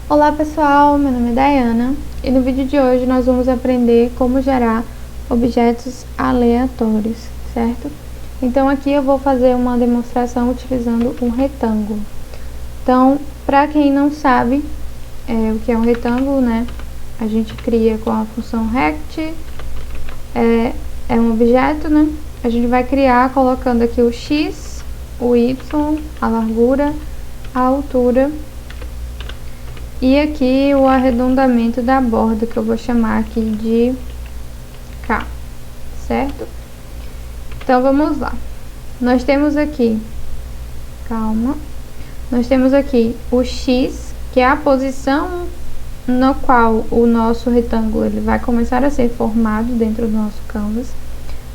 Olá pessoal, meu nome é Dayana e no vídeo de hoje nós vamos aprender como gerar objetos aleatórios, certo? Então aqui eu vou fazer uma demonstração utilizando um retângulo. Então, para quem não sabe o que é um retângulo, né? A gente cria com a função rect, é um objeto, né? A gente vai criar colocando aqui o x, o y, a largura, a altura e aqui o arredondamento da borda, que eu vou chamar aqui de K, certo? Então, vamos lá. Nós temos aqui, nós temos aqui o X, que é a posição no qual o nosso retângulo ele vai começar a ser formado dentro do nosso canvas.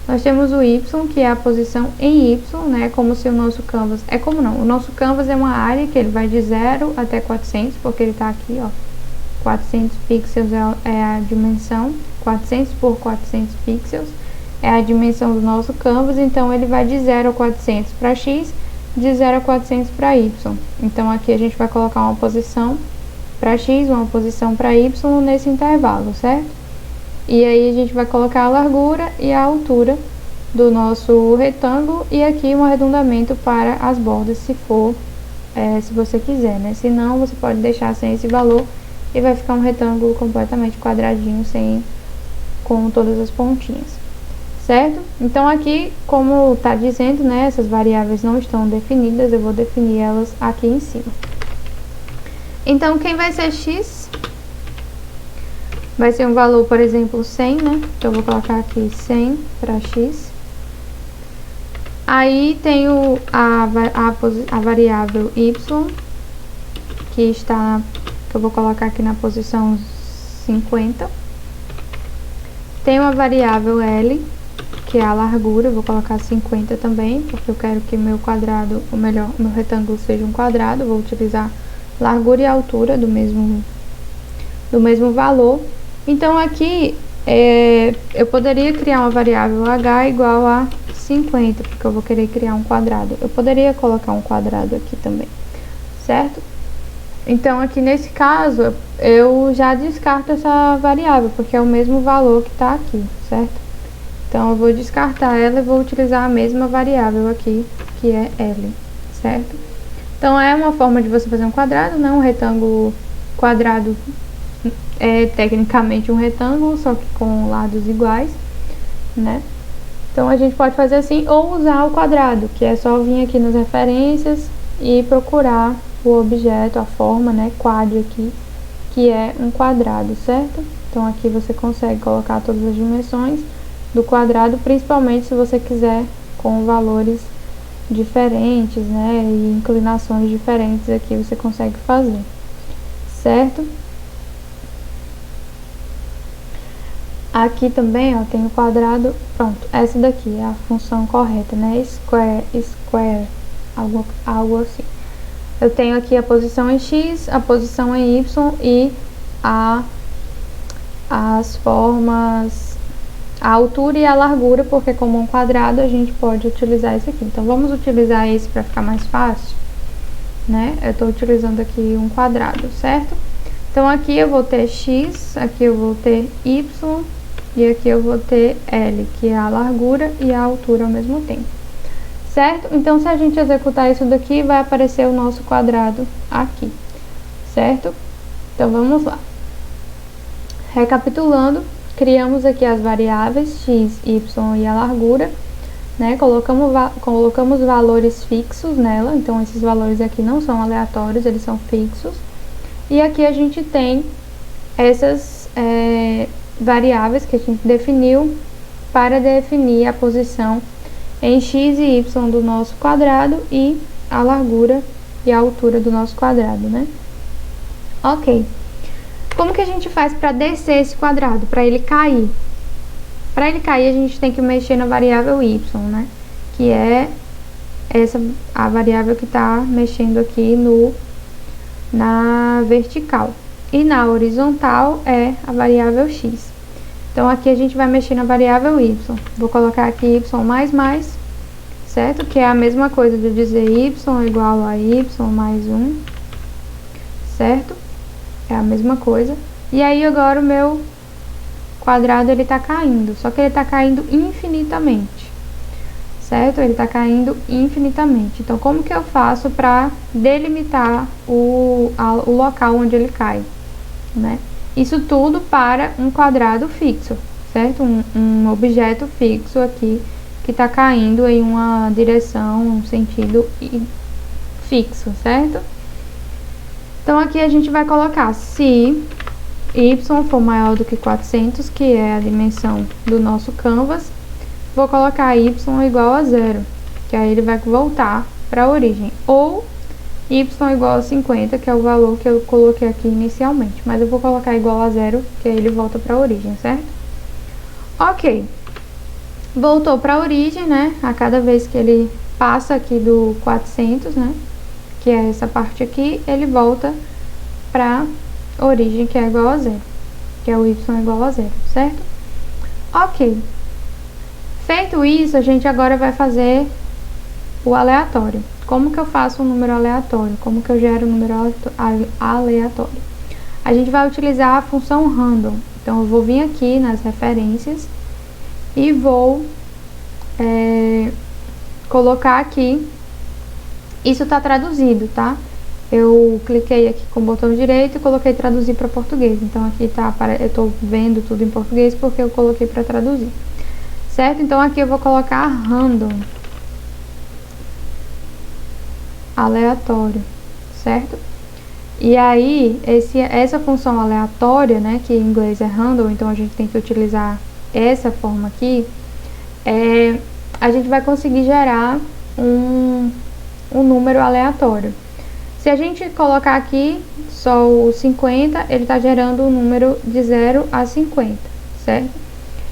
Nós temos o Y, que é a posição em Y, né? Como se o nosso canvas... o nosso canvas é uma área que ele vai de 0 até 400, porque ele está aqui, ó. 400 pixels é a dimensão, 400 por 400 pixels é a dimensão do nosso canvas, então ele vai de 0 a 400 para X, de 0 a 400 para Y. Então aqui a gente vai colocar uma posição para X, uma posição para Y nesse intervalo, certo? E aí a gente vai colocar a largura e a altura do nosso retângulo e aqui um arredondamento para as bordas, se você quiser, né? Se não, você pode deixar sem esse valor e vai ficar um retângulo completamente quadradinho, com todas as pontinhas, certo? Então aqui, como tá dizendo, né, essas variáveis não estão definidas, eu vou definir elas aqui em cima. Então, quem vai ser x? Vai ser um valor, por exemplo, 100, né? Então, eu vou colocar aqui 100 para x. Aí, tenho a variável y, que eu vou colocar aqui na posição 50. Tenho a variável L, que é a largura, eu vou colocar 50 também, porque eu quero que meu quadrado, ou melhor, meu retângulo seja um quadrado. Eu vou utilizar largura e altura do mesmo valor. Então, aqui, eu poderia criar uma variável h igual a 50, porque eu vou querer criar um quadrado. Eu poderia colocar um quadrado aqui também, certo? Então, aqui nesse caso, eu já descarto essa variável, porque é o mesmo valor que está aqui, certo? Então, eu vou descartar ela e vou utilizar a mesma variável aqui, que é L, certo? Então, é uma forma de você fazer um quadrado, né? Um retângulo quadrado é tecnicamente um retângulo, só que com lados iguais, né? Então, a gente pode fazer assim, ou usar o quadrado, que é só vir aqui nas referências e procurar o objeto, a forma, né, quad aqui, que é um quadrado, certo? Então, aqui você consegue colocar todas as dimensões do quadrado, principalmente se você quiser com valores diferentes, né, e inclinações diferentes aqui você consegue fazer, certo? Aqui também, ó, tem o quadrado, pronto, essa daqui é a função correta, né, square, algo assim. Eu tenho aqui a posição em x, a posição em y e as formas, a altura e a largura, porque como um quadrado a gente pode utilizar esse aqui. Então, vamos utilizar esse para ficar mais fácil, né? Eu estou utilizando aqui um quadrado, certo? Então, aqui eu vou ter x, aqui eu vou ter y e aqui eu vou ter L, que é a largura e a altura ao mesmo tempo, certo? Então, se a gente executar isso daqui, vai aparecer o nosso quadrado aqui, certo? Então, vamos lá. Recapitulando, criamos aqui as variáveis x, y e a largura, né? Colocamos valores fixos nela, então esses valores aqui não são aleatórios, eles são fixos. E aqui a gente tem essas variáveis que a gente definiu para definir a posição em x e y do nosso quadrado e a largura e a altura do nosso quadrado, né? Ok. Como que a gente faz para descer esse quadrado, para ele cair? Para ele cair, a gente tem que mexer na variável y, né? Que é a variável que está mexendo aqui na vertical. E na horizontal é a variável x. Então, aqui a gente vai mexer na variável y. Vou colocar aqui y++, certo? Que é a mesma coisa de dizer y igual a y mais 1, certo? é a mesma coisa. E aí agora o meu quadrado ele tá caindo, só que ele tá caindo infinitamente, certo? Ele tá caindo infinitamente. Então, como que eu faço para delimitar o local onde ele cai, né? Isso tudo para um quadrado fixo, certo? Um objeto fixo aqui que tá caindo em uma direção, um sentido fixo, certo? Então, aqui a gente vai colocar se y for maior do que 400, que é a dimensão do nosso canvas, vou colocar y igual a 0, que aí ele vai voltar para a origem, ou y igual a 50, que é o valor que eu coloquei aqui inicialmente, mas eu vou colocar igual a 0, que aí ele volta para a origem, certo? Ok, voltou para a origem, né, a cada vez que ele passa aqui do 400, né, que é essa parte aqui, ele volta para origem, que é igual a 0, que é o y igual a 0, certo? Ok. Feito isso, a gente agora vai fazer o aleatório. Como que eu faço um número aleatório? Como que eu gero um número aleatório? A gente vai utilizar a função random. Então, eu vou vir aqui nas referências e vou colocar aqui. Isso está traduzido, tá? Eu cliquei aqui com o botão direito e coloquei traduzir para português. Então, aqui tá, eu estou vendo tudo em português porque eu coloquei para traduzir. Certo? Então, aqui eu vou colocar random. Aleatório. Certo? E aí, essa função aleatória, né, que em inglês é random, então a gente tem que utilizar essa forma aqui, a gente vai conseguir gerar um número aleatório. Se a gente colocar aqui só o 50, ele está gerando um número de 0 a 50, certo?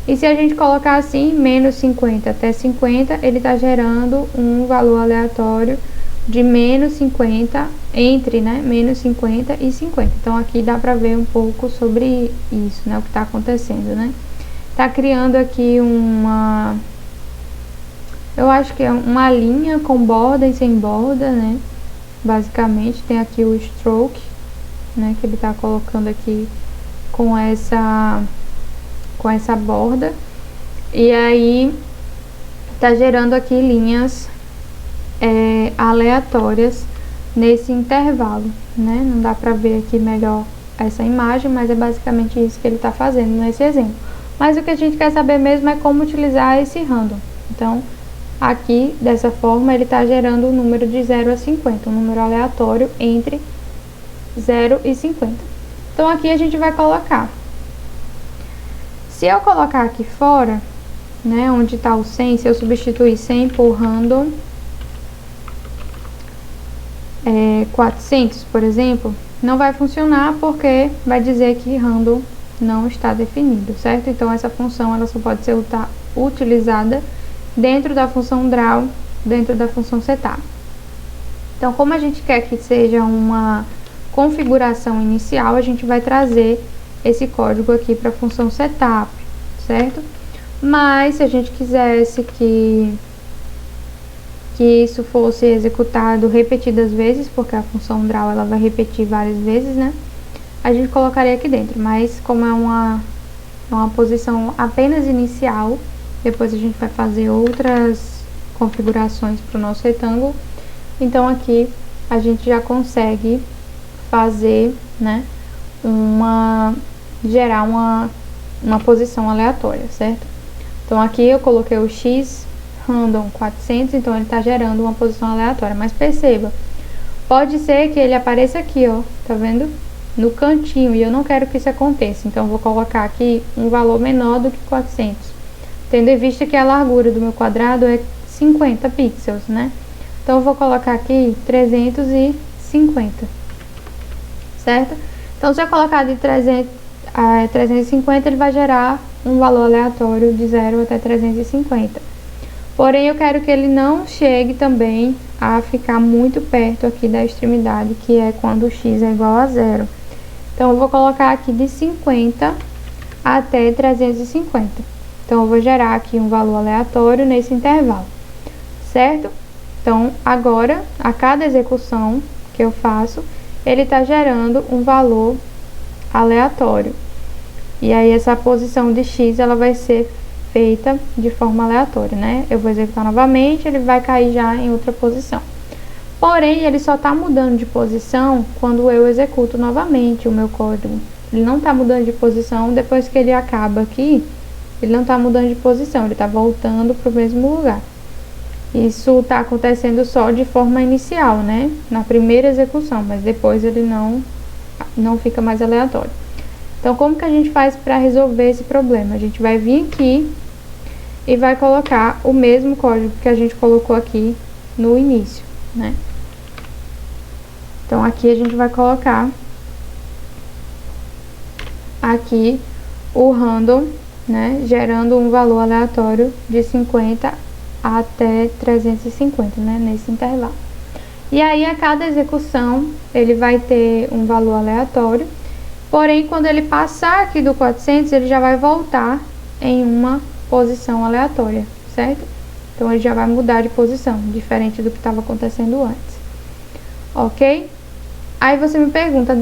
E se a gente colocar assim, menos 50 até 50, ele está gerando um valor aleatório de menos 50, entre, né, menos 50 e 50. Então, aqui dá para ver um pouco sobre isso, né, o que está acontecendo, né? Tá criando aqui eu acho que é uma linha com borda e sem borda, né? Basicamente, tem aqui o stroke, né, que ele tá colocando aqui com essa borda. E aí, tá gerando aqui linhas aleatórias nesse intervalo, né? Não dá pra ver aqui melhor essa imagem, mas é basicamente isso que ele tá fazendo nesse exemplo. Mas o que a gente quer saber mesmo é como utilizar esse random. Então, aqui, dessa forma, ele está gerando um número de 0 a 50, um número aleatório entre 0 e 50. Então, aqui a gente vai colocar. Se eu colocar aqui fora, né, onde está o 100, se eu substituir 100 por random 400, por exemplo, não vai funcionar porque vai dizer que random não está definido, certo? Então, essa função ela só pode ser utilizada dentro da função draw, dentro da função setup. Então, como a gente quer que seja uma configuração inicial, a gente vai trazer esse código aqui para a função setup, certo? Mas, se a gente quisesse que isso fosse executado repetidas vezes, porque a função draw ela vai repetir várias vezes, né? A gente colocaria aqui dentro, mas como é uma posição apenas inicial, depois a gente vai fazer outras configurações para o nosso retângulo. Então, aqui a gente já consegue fazer, né, gerar uma posição aleatória, certo? Então, aqui eu coloquei o x random 400, então ele está gerando uma posição aleatória. Mas perceba, pode ser que ele apareça aqui, ó, tá vendo? No cantinho, e eu não quero que isso aconteça. Então, eu vou colocar aqui um valor menor do que 400. Tendo em vista que a largura do meu quadrado é 50 pixels, né? Então, eu vou colocar aqui 350, certo? Então, se eu colocar de 300 a 350, ele vai gerar um valor aleatório de 0 até 350. Porém, eu quero que ele não chegue também a ficar muito perto aqui da extremidade, que é quando o x é igual a 0. Então, eu vou colocar aqui de 50 até 350. Então, eu vou gerar aqui um valor aleatório nesse intervalo, certo? Então, agora, a cada execução que eu faço, ele está gerando um valor aleatório. E aí essa posição de x ela vai ser feita de forma aleatória, né? Eu vou executar novamente, ele vai cair já em outra posição. Porém, ele só está mudando de posição quando eu executo novamente o meu código. Ele não está mudando de posição depois que ele acaba aqui, ele não está mudando de posição, ele está voltando para o mesmo lugar. Isso está acontecendo só de forma inicial, né? Na primeira execução, mas depois ele não fica mais aleatório. Então, como que a gente faz para resolver esse problema? A gente vai vir aqui e vai colocar o mesmo código que a gente colocou aqui no início, né? Então, aqui a gente vai colocar aqui o random, né? Gerando um valor aleatório de 50 até 350, né? Nesse intervalo. E aí, a cada execução, ele vai ter um valor aleatório. Porém, quando ele passar aqui do 400, ele já vai voltar em uma posição aleatória, certo? Então, ele já vai mudar de posição, diferente do que estava acontecendo antes. Ok? Aí você me pergunta,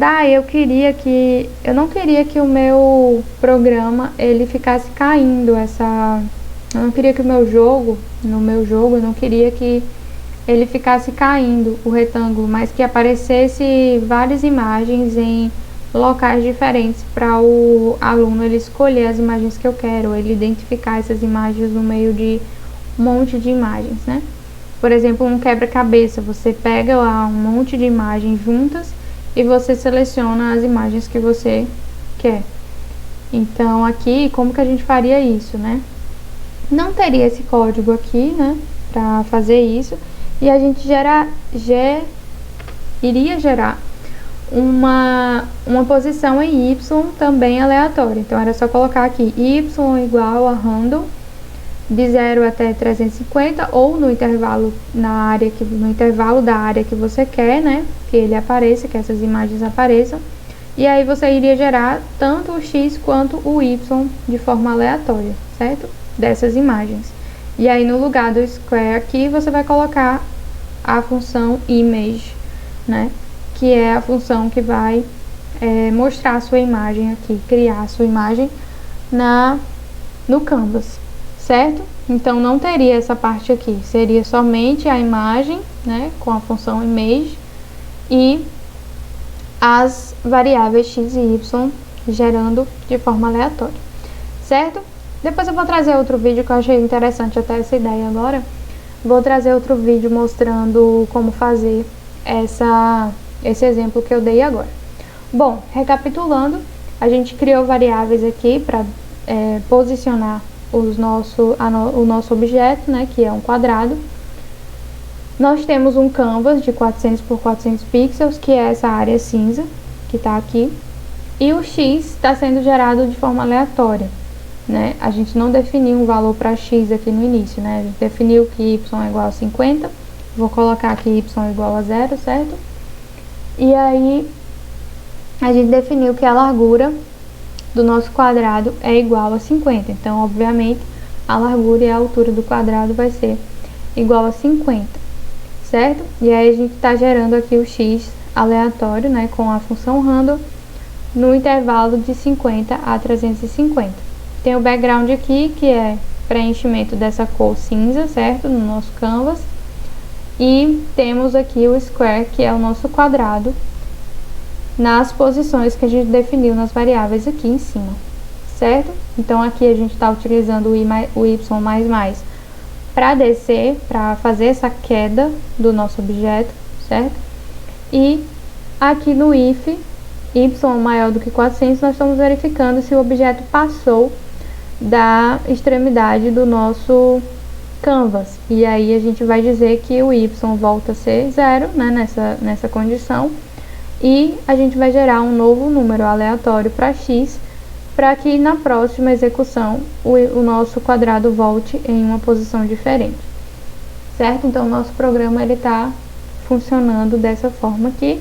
eu não queria que o meu programa, ele ficasse caindo, eu não queria que no meu jogo, eu não queria que ele ficasse caindo, o retângulo, mas que aparecesse várias imagens em locais diferentes para o aluno ele escolher as imagens que eu quero, ele identificar essas imagens no meio de um monte de imagens, né? Por exemplo, um quebra-cabeça, você pega lá um monte de imagens juntas e você seleciona as imagens que você quer. Então, aqui, como que a gente faria isso, né? Não teria esse código aqui, né, para fazer isso, e a gente iria gerar uma posição em y também aleatória. Então, era só colocar aqui y igual a random de 0 até 350 ou no intervalo da área que você quer, né, que ele apareça, que essas imagens apareçam. E aí você iria gerar tanto o x quanto o y de forma aleatória, certo? Dessas imagens. E aí no lugar do square aqui você vai colocar a função image, né, que é a função que vai mostrar a sua imagem aqui, criar a sua imagem no Canvas, certo? Então não teria essa parte aqui, seria somente a imagem, né, com a função image e as variáveis x e y gerando de forma aleatória, certo? Depois eu vou trazer outro vídeo que eu achei interessante até essa ideia agora. Vou trazer outro vídeo mostrando como fazer esse exemplo que eu dei agora. Bom, recapitulando, a gente criou variáveis aqui para posicionar o nosso objeto, né, que é um quadrado. Nós temos um canvas de 400 por 400 pixels, que é essa área cinza que está aqui. E o x está sendo gerado de forma aleatória, né? A gente não definiu um valor para x aqui no início, né? A gente definiu que y é igual a 50. Vou colocar aqui y igual a 0, certo? E aí, a gente definiu que a largura do nosso quadrado é igual a 50. Então, obviamente, a largura e a altura do quadrado vai ser igual a 50, certo? E aí, a gente está gerando aqui o x aleatório, né, com a função random, no intervalo de 50 a 350. Tem o background aqui, que é preenchimento dessa cor cinza, certo? No nosso canvas. E temos aqui o square, que é o nosso quadrado, nas posições que a gente definiu nas variáveis aqui em cima, certo? Então, aqui a gente está utilizando o y para descer, para fazer essa queda do nosso objeto, certo? E aqui no if, y maior do que 400, nós estamos verificando se o objeto passou da extremidade do nosso canvas. E aí a gente vai dizer que o y volta a ser 0, né, nessa condição. E a gente vai gerar um novo número aleatório para x, para que na próxima execução o nosso quadrado volte em uma posição diferente, certo? Então, o nosso programa está funcionando dessa forma aqui,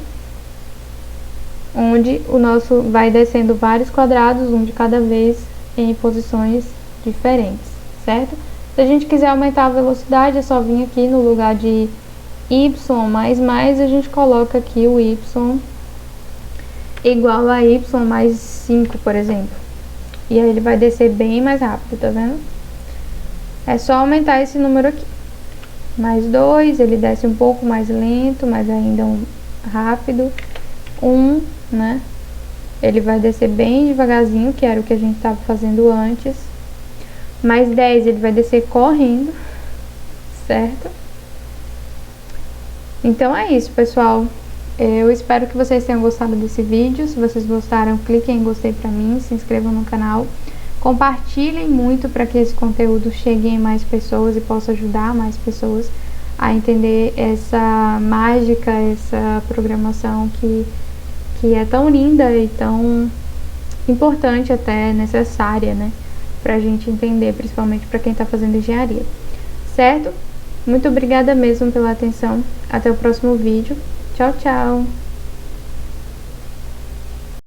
onde o nosso vai descendo vários quadrados, um de cada vez, em posições diferentes, certo? Se a gente quiser aumentar a velocidade, é só vir aqui no lugar de y++, a gente coloca aqui o y igual a y mais 5, por exemplo. E aí ele vai descer bem mais rápido, tá vendo? É só aumentar esse número aqui. Mais 2, ele desce um pouco mais lento, mas ainda rápido. 1, né? Ele vai descer bem devagarzinho, que era o que a gente estava fazendo antes. Mais 10, ele vai descer correndo, certo? Então é isso, pessoal. Eu espero que vocês tenham gostado desse vídeo. Se vocês gostaram, cliquem em gostei pra mim, se inscrevam no canal. Compartilhem muito para que esse conteúdo chegue em mais pessoas e possa ajudar mais pessoas a entender essa mágica, essa programação que é tão linda e tão importante, até necessária, né? Pra gente entender, principalmente para quem está fazendo engenharia, certo? Muito obrigada mesmo pela atenção. Até o próximo vídeo. Tchau, tchau!